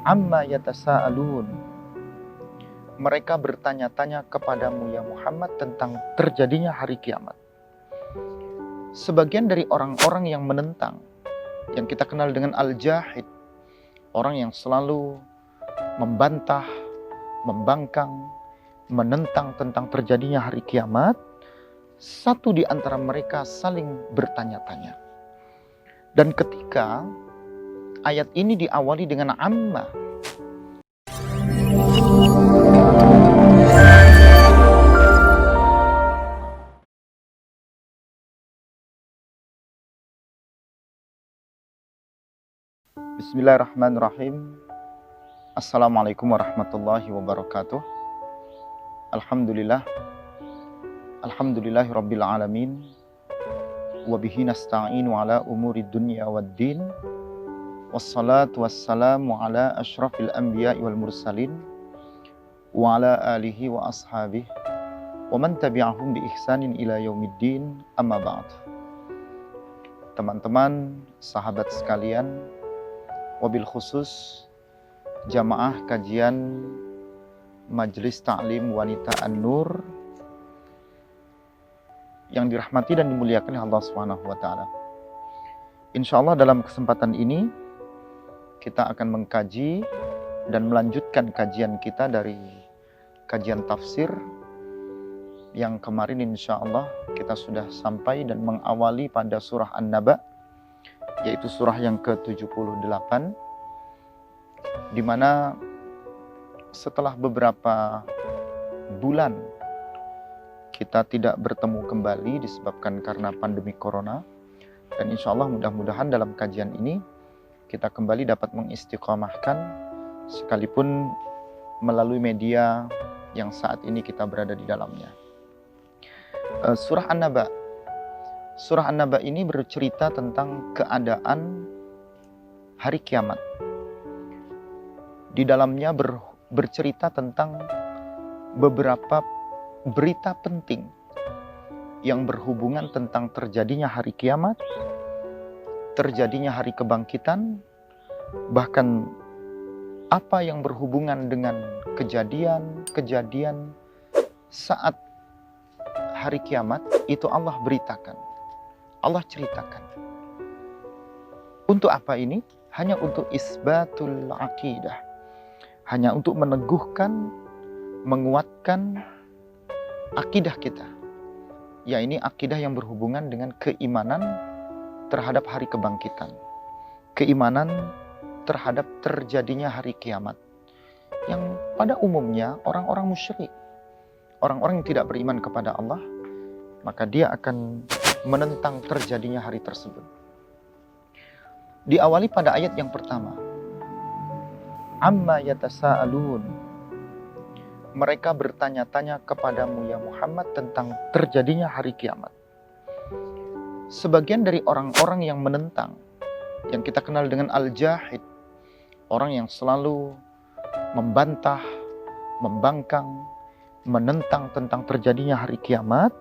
Amma yatasa'alun. Mereka bertanya-tanya kepadamu ya Muhammad tentang terjadinya hari kiamat. Sebagian dari orang-orang yang menentang, yang kita kenal dengan al-jahid, orang yang selalu membantah, membangkang, menentang tentang terjadinya hari kiamat, satu di antara mereka saling bertanya-tanya. Dan ketika ayat ini diawali dengan amma, Bismillahirrahmanirrahim. Assalamualaikum warahmatullahi wabarakatuh. Alhamdulillahi rabbil alamin. Wabihi nasta'inu ala umuri dunya waddin. Wassalatu wassalamu ala ashrafil anbiya'i wal mursalin. Wa ala alihi wa ashabihi. Wa man tabi'ahum bi ihsanin ila yaumiddin. Amma ba'd. Teman-teman, sahabat sekalian, wabil khusus jamaah kajian Majelis Ta'lim Wanita An-Nur yang dirahmati dan dimuliakan oleh Allah Subhanahu wa taala. Insyaallah dalam kesempatan ini kita akan mengkaji dan melanjutkan kajian kita dari kajian tafsir yang kemarin insyaallah kita sudah sampai dan mengawali pada surah An-Naba, yaitu surah yang ke-78, di mana setelah beberapa bulan kita tidak bertemu kembali disebabkan karena pandemi corona, dan insya Allah mudah-mudahan dalam kajian ini kita kembali dapat mengistiqomahkan sekalipun melalui media yang saat ini kita berada di dalamnya. Surah An-Naba. Surah An-Naba ini bercerita tentang keadaan hari kiamat. Di dalamnya bercerita tentang beberapa berita penting yang berhubungan tentang terjadinya hari kiamat, terjadinya hari kebangkitan, bahkan apa yang berhubungan dengan kejadian-kejadian saat hari kiamat itu Allah beritakan. Allah ceritakan. Untuk apa ini? Hanya untuk isbatul aqidah. Hanya untuk meneguhkan, menguatkan akidah kita. Ya, ini akidah yang berhubungan dengan keimanan terhadap hari kebangkitan. Keimanan terhadap terjadinya hari kiamat. Yang pada umumnya orang-orang musyrik, orang-orang yang tidak beriman kepada Allah, maka dia akan menentang terjadinya hari tersebut. Diawali pada ayat yang pertama. Amma yatasa'alun. Mereka bertanya-tanya kepadamu ya Muhammad tentang terjadinya hari kiamat. Sebagian dari orang-orang yang menentang, yang kita kenal dengan al-jahid, orang yang selalu membantah, membangkang, menentang tentang terjadinya hari kiamat,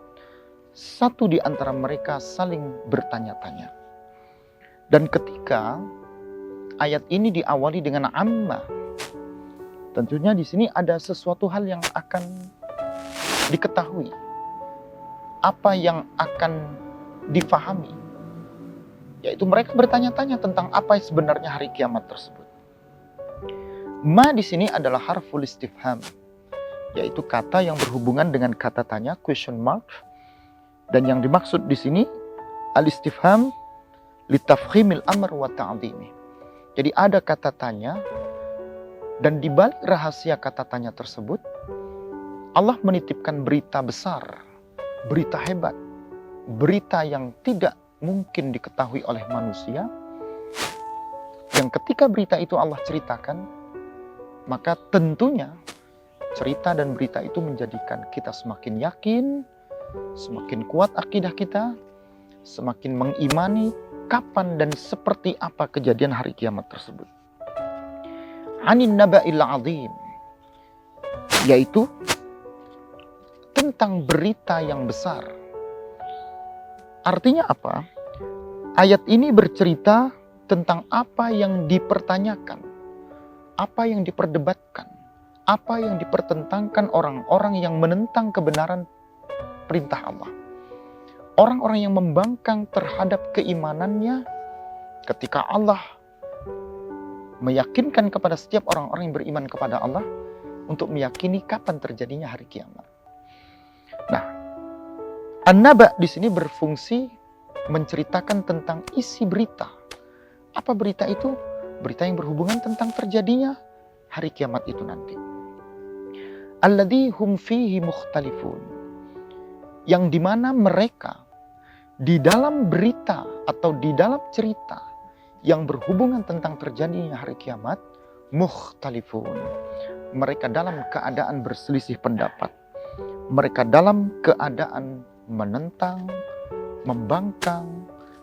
satu di antara mereka saling bertanya-tanya. Dan ketika ayat ini diawali dengan amma, tentunya di sini ada sesuatu hal yang akan diketahui. Apa yang akan difahami? Yaitu mereka bertanya-tanya tentang apa sebenarnya hari kiamat tersebut. Ma di sini adalah harful istifham, yaitu kata yang berhubungan dengan kata tanya, question mark. Dan yang dimaksud di sini al-istifham litafkhimil amr wa ta'dhimi. Jadi ada kata tanya, dan di balik rahasia kata tanya tersebut Allah menitipkan berita besar, berita hebat, berita yang tidak mungkin diketahui oleh manusia, yang ketika berita itu Allah ceritakan, maka tentunya cerita dan berita itu menjadikan kita semakin yakin, semakin kuat akidah kita, semakin mengimani kapan dan seperti apa kejadian hari kiamat tersebut. Anin naba'il azim, yaitu tentang berita yang besar. Artinya apa? Ayat ini bercerita tentang apa yang dipertanyakan apa yang diperdebatkan, apa yang dipertentangkan orang-orang yang menentang kebenaran perintah Allah. Orang-orang yang membangkang terhadap keimanannya ketika Allah meyakinkan kepada setiap orang-orang yang beriman kepada Allah untuk meyakini kapan terjadinya hari kiamat. Nah, An-Naba di sini berfungsi menceritakan tentang isi berita. Apa berita itu? Berita yang berhubungan tentang terjadinya hari kiamat itu nanti. Alladzi hum fihi mukhtalifun. Yang dimana mereka di dalam berita atau di dalam cerita yang berhubungan tentang terjadinya hari kiamat, mukhtalifun. Mereka dalam keadaan berselisih pendapat. Mereka dalam keadaan menentang, membangkang,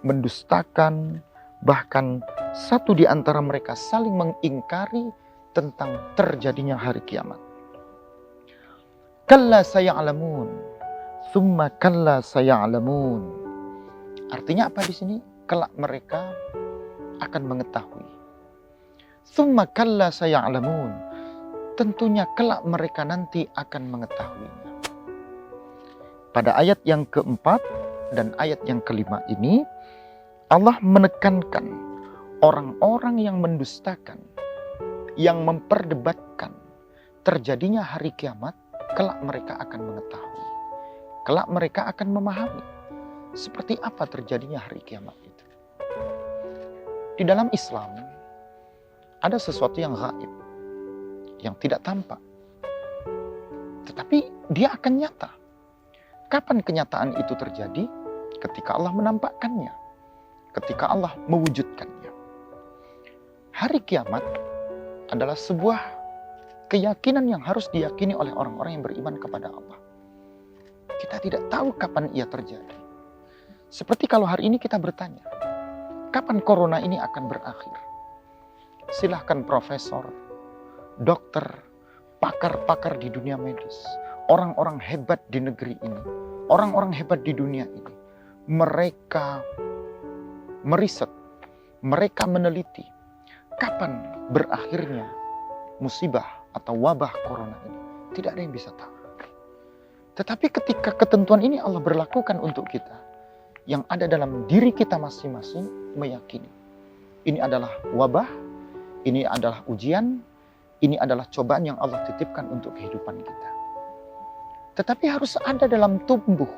mendustakan, bahkan satu di antara mereka saling mengingkari tentang terjadinya hari kiamat. Kalla saya'lamun, thumma kalla saya'lamun. Artinya apa di sini? Kelak mereka akan mengetahui. Thumma kalla saya'lamun. Tentunya kelak mereka nanti akan mengetahuinya. Pada ayat yang keempat dan ayat yang kelima ini, Allah menekankan orang-orang yang mendustakan, yang memperdebatkan terjadinya hari kiamat, kelak mereka akan mengetahui. Kelak mereka akan memahami seperti apa terjadinya hari kiamat itu. Di dalam Islam, ada sesuatu yang gaib, yang tidak tampak. Tetapi dia akan nyata. Kapan kenyataan itu terjadi? Ketika Allah menampakkannya. Ketika Allah mewujudkannya. Hari kiamat adalah sebuah keyakinan yang harus diyakini oleh orang-orang yang beriman kepada Allah. Kita tidak tahu kapan ia terjadi. Seperti kalau hari ini kita bertanya, kapan corona ini akan berakhir? Silahkan profesor, dokter, pakar-pakar di dunia medis, orang-orang hebat di negeri ini, orang-orang hebat di dunia ini, mereka meriset, mereka meneliti kapan berakhirnya musibah atau wabah corona ini. Tidak ada yang bisa tahu. Tetapi ketika ketentuan ini Allah berlakukan untuk kita, yang ada dalam diri kita masing-masing meyakini ini adalah wabah, ini adalah ujian, ini adalah cobaan yang Allah titipkan untuk kehidupan kita. Tetapi harus ada dalam tumbuh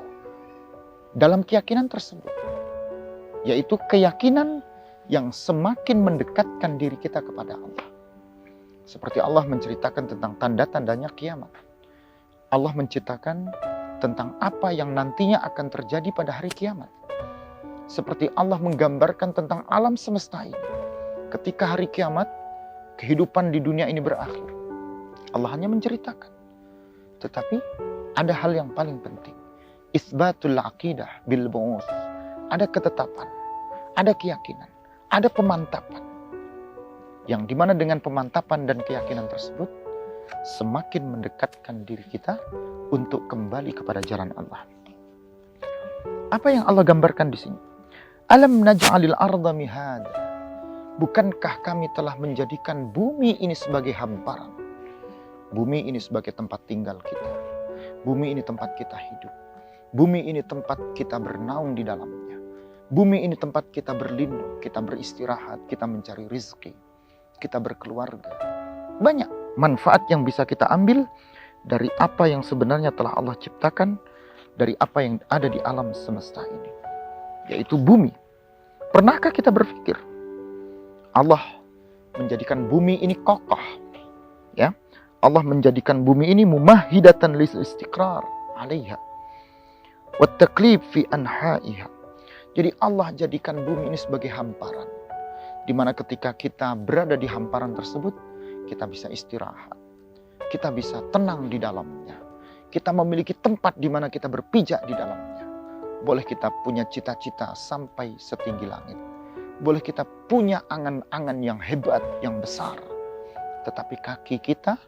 dalam keyakinan tersebut, yaitu keyakinan yang semakin mendekatkan diri kita kepada Allah. Seperti Allah menceritakan tentang tanda-tandanya kiamat. Allah menceritakan tentang apa yang nantinya akan terjadi pada hari kiamat. Seperti Allah menggambarkan tentang alam semesta ini. Ketika hari kiamat, kehidupan di dunia ini berakhir. Allah hanya menceritakan. Tetapi ada hal yang paling penting. Isbatul aqidah bil bu'us. Ada ketetapan, ada keyakinan, ada pemantapan. Yang dimana dengan pemantapan dan keyakinan tersebut, semakin mendekatkan diri kita untuk kembali kepada jalan Allah. Apa yang Allah gambarkan di sini? Alam naj'alil arda mihada. Bukankah kami telah menjadikan bumi ini sebagai hamparan? Bumi ini sebagai tempat tinggal kita. Bumi ini tempat kita hidup. Bumi ini tempat kita bernaung di dalamnya. Bumi ini tempat kita berlindung, kita beristirahat, kita mencari rezeki, kita berkeluarga. Banyak manfaat yang bisa kita ambil dari apa yang sebenarnya telah Allah ciptakan, dari apa yang ada di alam semesta ini, yaitu bumi. Pernahkah kita berpikir Allah menjadikan bumi ini kokoh, ya? Allah menjadikan bumi ini mumahhidatan lil istiqrar 'alaiha wa taklib fi anha'iha. Jadi Allah jadikan bumi ini sebagai hamparan, di mana ketika kita berada di hamparan tersebut, kita bisa istirahat, kita bisa tenang di dalamnya, kita memiliki tempat di mana kita berpijak di dalamnya. Boleh kita punya cita-cita sampai setinggi langit, boleh kita punya angan-angan yang hebat, yang besar, tetapi kaki kita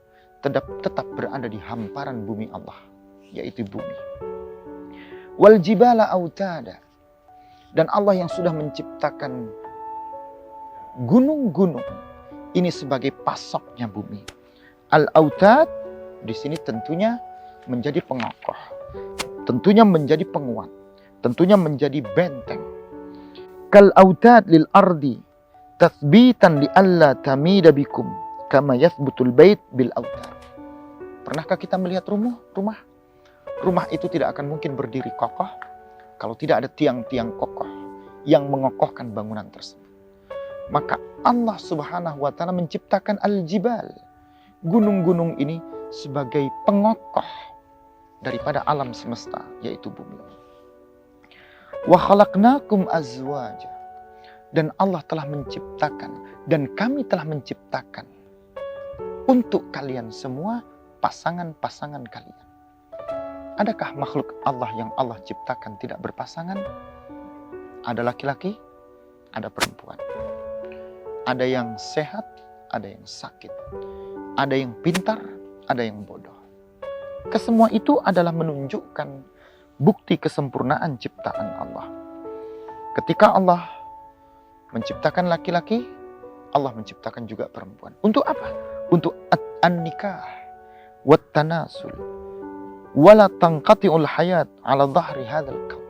tetap berada di hamparan bumi Allah, yaitu bumi. Wal jibala autada. Dan Allah yang sudah menciptakan gunung-gunung Ini sebagai pasoknya bumi. Al-autad di sini tentunya menjadi pengokoh, tentunya menjadi penguat, tentunya menjadi benteng. Kal autad lil ardi tathbitan li alla tamida bikum kama yathbutul bait bil autad. Pernahkah kita melihat rumah? Rumah itu tidak akan mungkin berdiri kokoh kalau tidak ada tiang-tiang kokoh yang mengokohkan bangunan tersebut. Maka Allah Subhanahu wa taala menciptakan al-jibal, gunung-gunung ini sebagai pengokoh daripada alam semesta, yaitu bumi. Wa khalaqnakum azwaja, dan Allah telah menciptakan dan kami telah menciptakan untuk kalian semua pasangan-pasangan kalian. Adakah makhluk Allah yang Allah ciptakan tidak berpasangan? Ada laki-laki, ada perempuan. Ada yang sehat, ada yang sakit. Ada yang pintar, ada yang bodoh. Kesemua itu adalah menunjukkan bukti kesempurnaan ciptaan Allah. Ketika Allah menciptakan laki-laki, Allah menciptakan juga perempuan. Untuk apa? Untuk an-nikah, wat tanasul, wala tanqati'ul hayat ala dhahri hadzal kaun.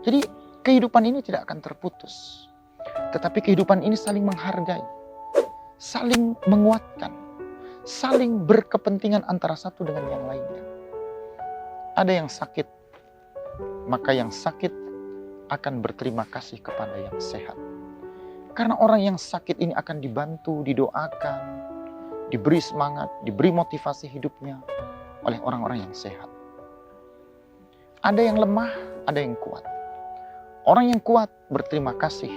Jadi kehidupan ini tidak akan terputus. Tetapi kehidupan ini saling menghargai, saling menguatkan, saling berkepentingan antara satu dengan yang lainnya. Ada yang sakit, maka yang sakit akan berterima kasih kepada yang sehat. Karena orang yang sakit ini akan dibantu, didoakan, diberi semangat, diberi motivasi hidupnya oleh orang-orang yang sehat. Ada yang lemah, ada yang kuat. Orang yang kuat berterima kasih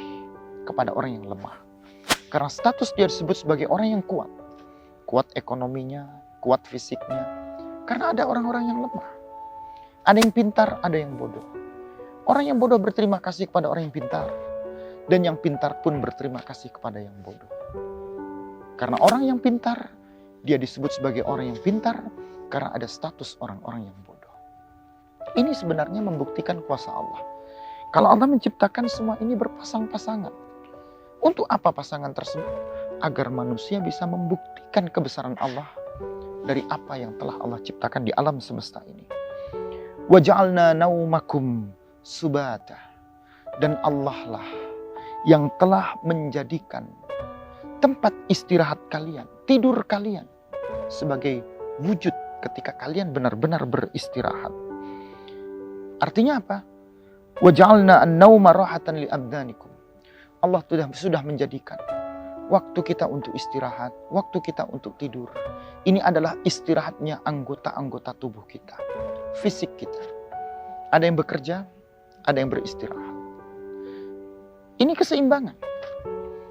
kepada orang yang lemah. Karena status dia disebut sebagai orang yang kuat. Kuat ekonominya, kuat fisiknya. Karena ada orang-orang yang lemah. Ada yang pintar, ada yang bodoh. Orang yang bodoh berterima kasih kepada orang yang pintar. Dan yang pintar pun berterima kasih kepada yang bodoh. Karena orang yang pintar, dia disebut sebagai orang yang pintar karena ada status orang-orang yang bodoh. Ini sebenarnya membuktikan kuasa Allah. Kalau Allah menciptakan semua ini berpasang-pasangan. Untuk apa pasangan tersebut? Agar manusia bisa membuktikan kebesaran Allah dari apa yang telah Allah ciptakan di alam semesta ini. Wa ja'alna naumakum subata. Dan Allah lah yang telah menjadikan tempat istirahat kalian, tidur kalian sebagai wujud ketika kalian benar-benar beristirahat. Artinya apa? Wa ja'alna an-nauma rahatan li abdanikum. Allah sudah menjadikan waktu kita untuk istirahat, waktu kita untuk tidur. Ini adalah istirahatnya anggota-anggota tubuh kita, fisik kita. Ada yang bekerja, ada yang beristirahat. Ini keseimbangan.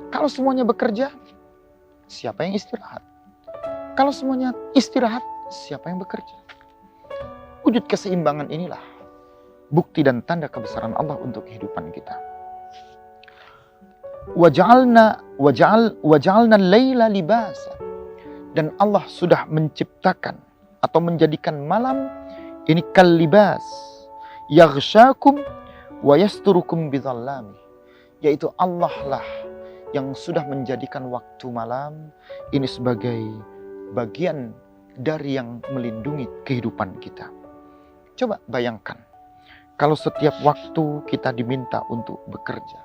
Kalau semuanya bekerja, siapa yang istirahat? Kalau semuanya istirahat, siapa yang bekerja? Wujud keseimbangan inilah bukti dan tanda kebesaran Allah untuk kehidupan kita. Waja'alna al-laila libasa. Dan Allah sudah menciptakan atau menjadikan malam ini kal-libas yaghshakum wa yasturukum bidhallami. Yaitu Allah lah yang sudah menjadikan waktu malam ini sebagai bagian dari yang melindungi kehidupan kita. Coba bayangkan, kalau setiap waktu kita diminta untuk bekerja,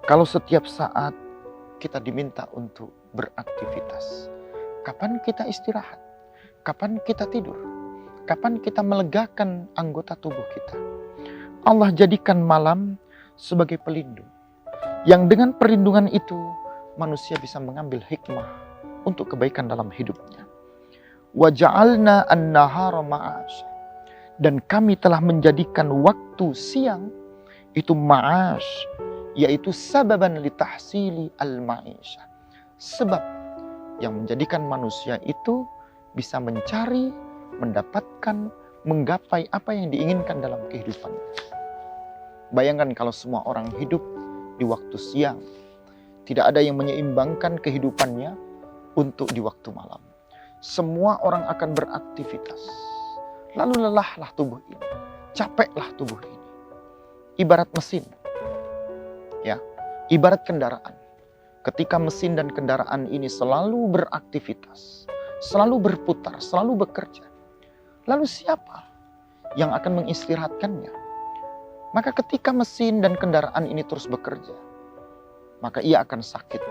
kalau setiap saat kita diminta untuk beraktivitas, kapan kita istirahat? Kapan kita tidur? Kapan kita melegakan anggota tubuh kita? Allah jadikan malam sebagai pelindung. Yang dengan perlindungan itu, manusia bisa mengambil hikmah untuk kebaikan dalam hidupnya. Wa ja'alna an-nahara ma'asya. Dan kami telah menjadikan waktu siang itu ma'ash, yaitu sababan li tahsili al-ma'isyah. Sebab yang menjadikan manusia itu bisa mencari, mendapatkan, menggapai apa yang diinginkan dalam kehidupannya. Bayangkan kalau semua orang hidup di waktu siang, tidak ada yang menyeimbangkan kehidupannya untuk di waktu malam. Semua orang akan beraktivitas. Lalu lelahlah tubuh ini, capeklah tubuh ini. Ibarat mesin, ya, ibarat kendaraan. ketika mesin dan kendaraan ini selalu beraktivitas, selalu berputar, selalu bekerja, lalu siapa yang akan mengistirahatkannya? Maka ketika mesin dan kendaraan ini terus bekerja, maka ia akan sakit,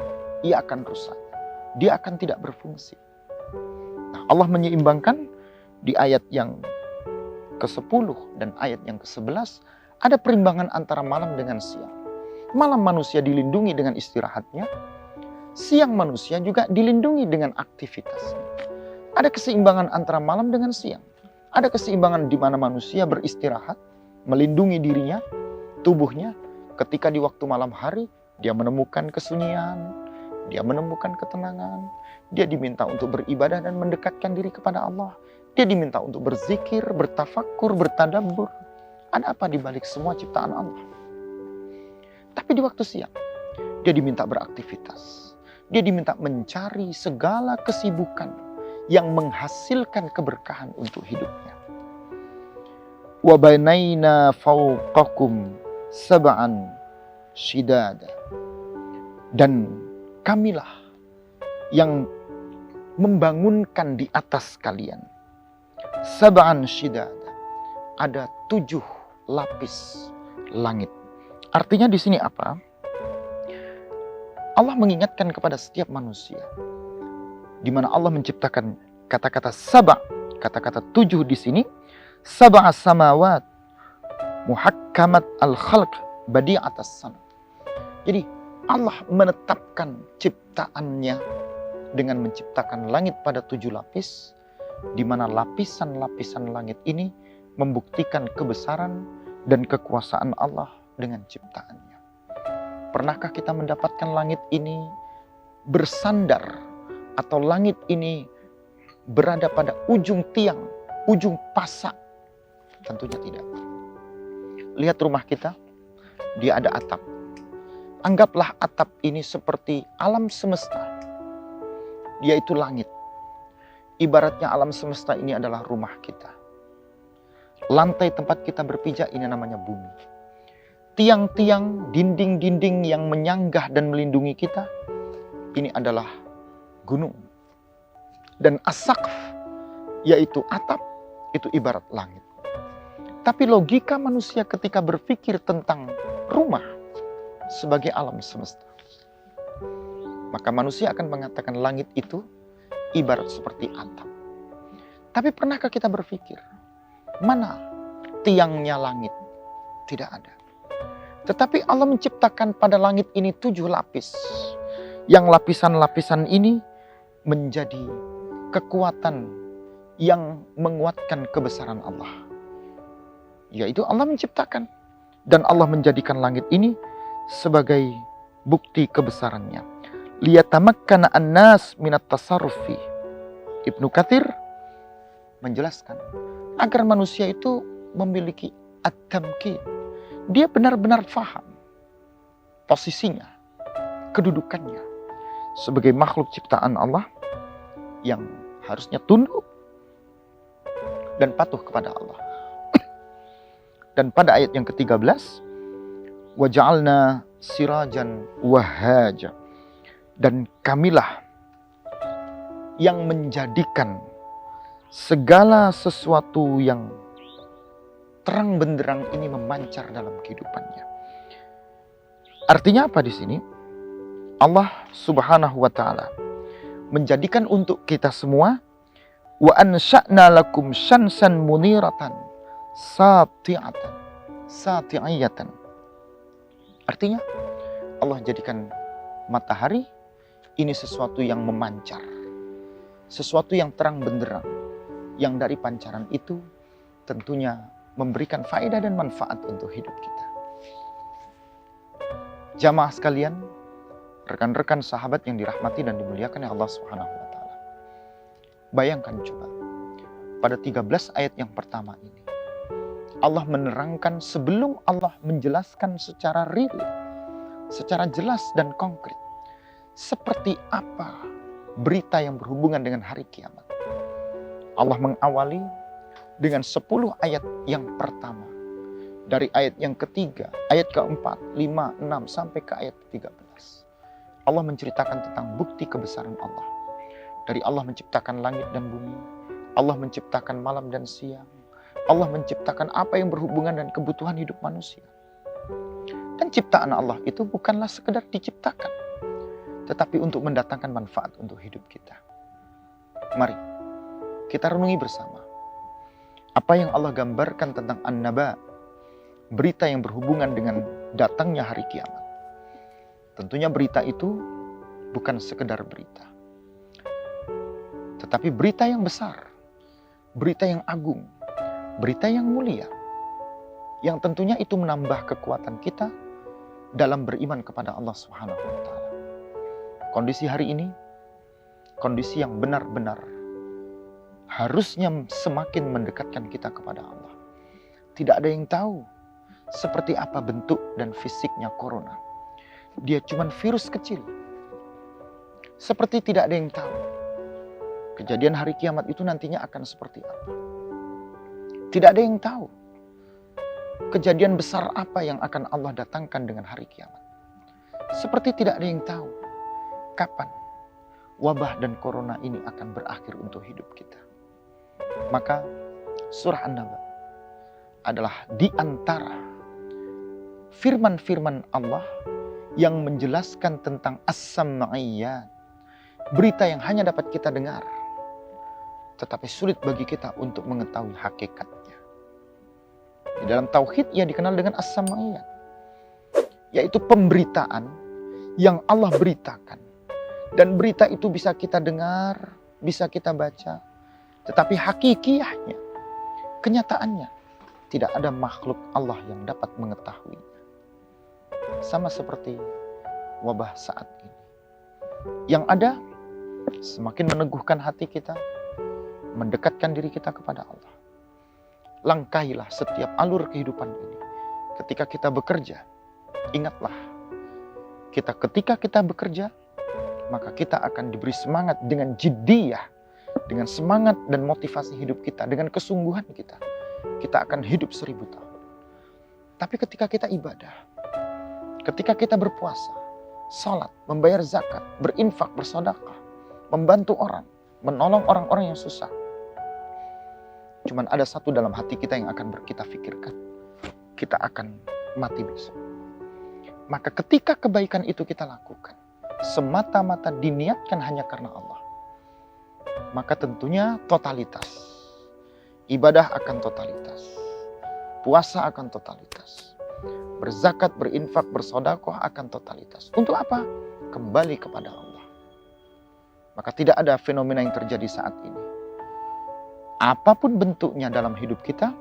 ia akan rusak, dia akan tidak berfungsi. Nah, Allah menyeimbangkan di ayat yang ke-10 dan ayat yang ke-11, ada perimbangan antara malam dengan siang. Malam manusia dilindungi dengan istirahatnya, siang manusia juga dilindungi dengan aktivitasnya. Ada keseimbangan antara malam dengan siang. Ada keseimbangan di mana manusia beristirahat, melindungi dirinya, tubuhnya. Ketika di waktu malam hari, dia menemukan kesunyian, dia menemukan ketenangan, dia diminta untuk beribadah dan mendekatkan diri kepada Allah. Dia diminta untuk berzikir, bertafakkur, bertadabbur. Ada apa di balik semua ciptaan Allah? Tapi di waktu siang, dia diminta beraktivitas. Dia diminta mencari segala kesibukan yang menghasilkan keberkahan untuk hidupnya. Wa banaina fawqakum sab'an shidada. Dan kamilah yang membangunkan di atas kalian sab'an shidada. Ada 7 lapis langit. Artinya di sini apa? Allah mengingatkan kepada setiap manusia, di mana Allah menciptakan kata-kata sab'a, kata-kata 7 di sini, sab'a samawat muhakkamat al-khalq badi'atas sana. Jadi Allah menetapkan ciptaannya dengan menciptakan langit pada 7 lapis, di mana lapisan-lapisan langit ini membuktikan kebesaran dan kekuasaan Allah dengan ciptaannya. Pernahkah kita mendapatkan langit ini bersandar atau langit ini berada pada ujung tiang, ujung pasak? Tentunya tidak. Lihat rumah kita, dia ada atap. Anggaplah atap ini seperti alam semesta. Dia itu langit. Ibaratnya alam semesta ini adalah rumah kita. Lantai tempat kita berpijak ini namanya bumi. Tiang-tiang, dinding-dinding yang menyanggah dan melindungi kita, ini adalah gunung. Dan as-saqf, yaitu atap, itu ibarat langit. Tapi logika manusia ketika berpikir tentang rumah sebagai alam semesta, maka manusia akan mengatakan langit itu ibarat seperti atap. Tapi pernahkah kita berpikir, mana tiangnya langit? Tidak ada. Tetapi Allah menciptakan pada langit ini 7 lapis. Yang lapisan-lapisan ini menjadi kekuatan yang menguatkan kebesaran Allah. Yaitu Allah menciptakan. Dan Allah menjadikan langit ini sebagai bukti kebesarannya. Liyatamakkana an-nas minat tasarrufi. Ibnu Katsir menjelaskan agar manusia itu memiliki at-tamkin. Dia benar-benar faham posisinya, kedudukannya sebagai makhluk ciptaan Allah yang harusnya tunduk dan patuh kepada Allah. Dan pada ayat yang ke-13, wa ja'alna sirajan wahaja, dan kamilah yang menjadikan segala sesuatu yang terang benderang ini memancar dalam kehidupannya. Artinya apa di sini? Allah Subhanahu wa taala menjadikan untuk kita semua wa ansha'na lakum syamsan muniratan sati'atan. Artinya Allah jadikan matahari ini sesuatu yang memancar, sesuatu yang terang benderang, yang dari pancaran itu tentunya memberikan faedah dan manfaat untuk hidup kita. Jamaah sekalian, rekan-rekan sahabat yang dirahmati dan dimuliakan oleh Allah Subhanahu wa taala. Bayangkan coba, pada 13 ayat yang pertama ini, Allah menerangkan sebelum Allah menjelaskan secara real, secara jelas dan konkret, seperti apa berita yang berhubungan dengan hari kiamat. Allah mengawali dengan 10 ayat yang pertama. Dari ayat yang ketiga, ayat keempat, 5, 6, sampai ke ayat ke-13. Allah menceritakan tentang bukti kebesaran Allah. Dari Allah menciptakan langit dan bumi, Allah menciptakan malam dan siang, Allah menciptakan apa yang berhubungan dan kebutuhan hidup manusia. Dan ciptaan Allah itu bukanlah sekedar diciptakan, tetapi untuk mendatangkan manfaat untuk hidup kita. Mari kita renungi bersama apa yang Allah gambarkan tentang An-Naba, berita yang berhubungan dengan datangnya hari kiamat. Tentunya berita itu bukan sekedar berita, tetapi berita yang besar, berita yang agung, berita yang mulia, yang tentunya itu menambah kekuatan kita dalam beriman kepada Allah Subhanahu wa Ta'ala. Kondisi hari ini, kondisi yang benar-benar harusnya semakin mendekatkan kita kepada Allah. Tidak ada yang tahu seperti apa bentuk dan fisiknya corona. Dia cuma virus kecil. Seperti tidak ada yang tahu kejadian hari kiamat itu nantinya akan seperti apa. Tidak ada yang tahu kejadian besar apa yang akan Allah datangkan dengan hari kiamat. Seperti tidak ada yang tahu kapan wabah dan corona ini akan berakhir untuk hidup kita. Maka surah An-Naba adalah di antara firman-firman Allah yang menjelaskan tentang as-sam'iyyat, berita yang hanya dapat kita dengar, tetapi sulit bagi kita untuk mengetahui hakikatnya. Di dalam tauhid ia dikenal dengan as-sam'iyyat, yaitu pemberitaan yang Allah beritakan. Dan berita itu bisa kita dengar, bisa kita baca, tetapi hakikiyahnya, kenyataannya, tidak ada makhluk Allah yang dapat mengetahuinya. Sama seperti wabah saat ini. Yang ada, semakin meneguhkan hati kita, mendekatkan diri kita kepada Allah. Langkahilah setiap alur kehidupan ini. Ketika kita bekerja, ingatlah, ketika kita bekerja, maka kita akan diberi semangat dengan jiddiyah, dengan semangat dan motivasi hidup kita, dengan kesungguhan kita. Kita akan hidup 1000 tahun. Tapi ketika kita ibadah, ketika kita berpuasa, salat, membayar zakat, berinfak, bersedekah, membantu orang, menolong orang-orang yang susah, cuman ada satu dalam hati kita yang akan kita pikirkan. Kita akan mati besok. Maka ketika kebaikan itu kita lakukan, semata-mata diniatkan hanya karena Allah, maka tentunya totalitas. Ibadah akan totalitas. Puasa akan totalitas. Berzakat, berinfak, bersedekah akan totalitas. Untuk apa? Kembali kepada Allah. Maka tidak ada fenomena yang terjadi saat ini, apapun bentuknya dalam hidup kita,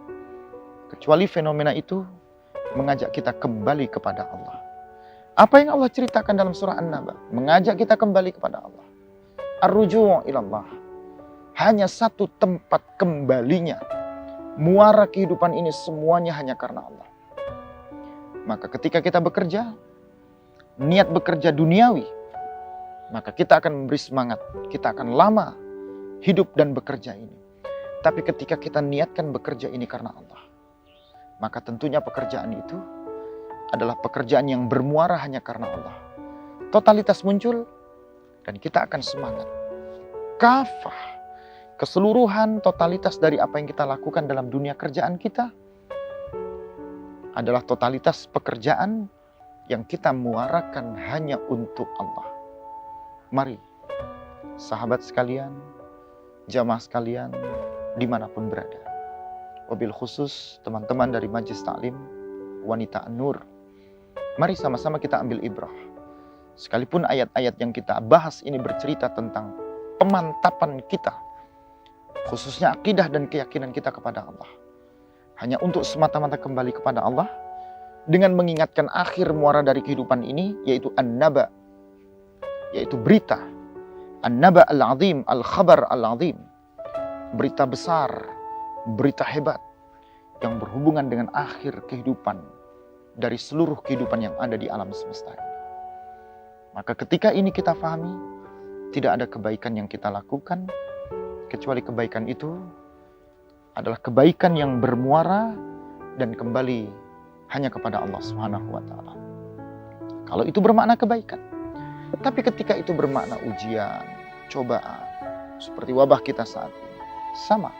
kecuali fenomena itu mengajak kita kembali kepada Allah. Apa yang Allah ceritakan dalam surah An-Naba, mengajak kita kembali kepada Allah. Ar-ruju' ilallah. Hanya satu tempat kembalinya. Muara kehidupan ini semuanya hanya karena Allah. Maka ketika kita bekerja, niat bekerja duniawi, maka kita akan memberi semangat. Kita akan lama hidup dan bekerja ini. Tapi ketika kita niatkan bekerja ini karena Allah, maka tentunya pekerjaan itu adalah pekerjaan yang bermuara hanya karena Allah. Totalitas muncul dan kita akan semangat. Kafah, keseluruhan totalitas dari apa yang kita lakukan dalam dunia kerjaan kita adalah totalitas pekerjaan yang kita muarakan hanya untuk Allah. Mari, sahabat sekalian, jamaah sekalian, dimanapun berada. Wabil khusus teman-teman dari Majelis Ta'lim Wanita An-Nur. Mari sama-sama kita ambil ibrah. Sekalipun ayat-ayat yang kita bahas ini bercerita tentang pemantapan kita, khususnya akidah dan keyakinan kita kepada Allah, hanya untuk semata-mata kembali kepada Allah, dengan mengingatkan akhir muara dari kehidupan ini, yaitu An-Naba, yaitu berita. An-Naba al-Azim, al-Khabar al-Azim. Berita besar, berita hebat, yang berhubungan dengan akhir kehidupan dari seluruh kehidupan yang ada di alam semesta ini. Maka ketika ini kita pahami, tidak ada kebaikan yang kita lakukan, kecuali kebaikan itu adalah kebaikan yang bermuara dan kembali hanya kepada Allah Subhanahu wa Ta'ala. Kalau itu bermakna kebaikan. Tapi ketika itu bermakna ujian, cobaan, seperti wabah kita saat ini, sama.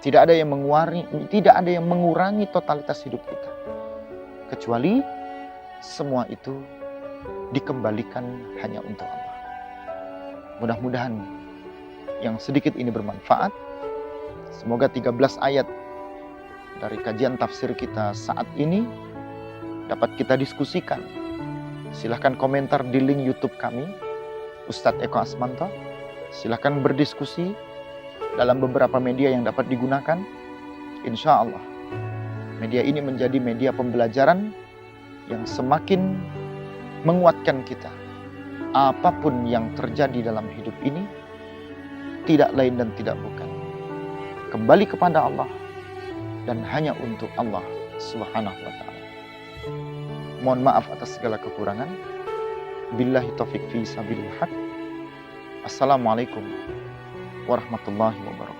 Tidak ada yang mengurangi totalitas hidup kita. Kecuali semua itu dikembalikan hanya untuk Allah. Mudah-mudahan yang sedikit ini bermanfaat. Semoga 13 ayat dari kajian tafsir kita saat ini dapat kita diskusikan. Silahkan komentar di link YouTube kami, Ustadz Eko Asmanto. Silahkan berdiskusi dalam beberapa media yang dapat digunakan. Insya Allah, media ini menjadi media pembelajaran yang semakin menguatkan kita. Apapun yang terjadi dalam hidup ini, tidak lain dan tidak bukan, kembali kepada Allah dan hanya untuk Allah Subhanahu wa Ta'ala. Mohon maaf atas segala kekurangan. Billahi taufiq fi sabilil haq. Assalamualaikum warahmatullahi wabarakatuh.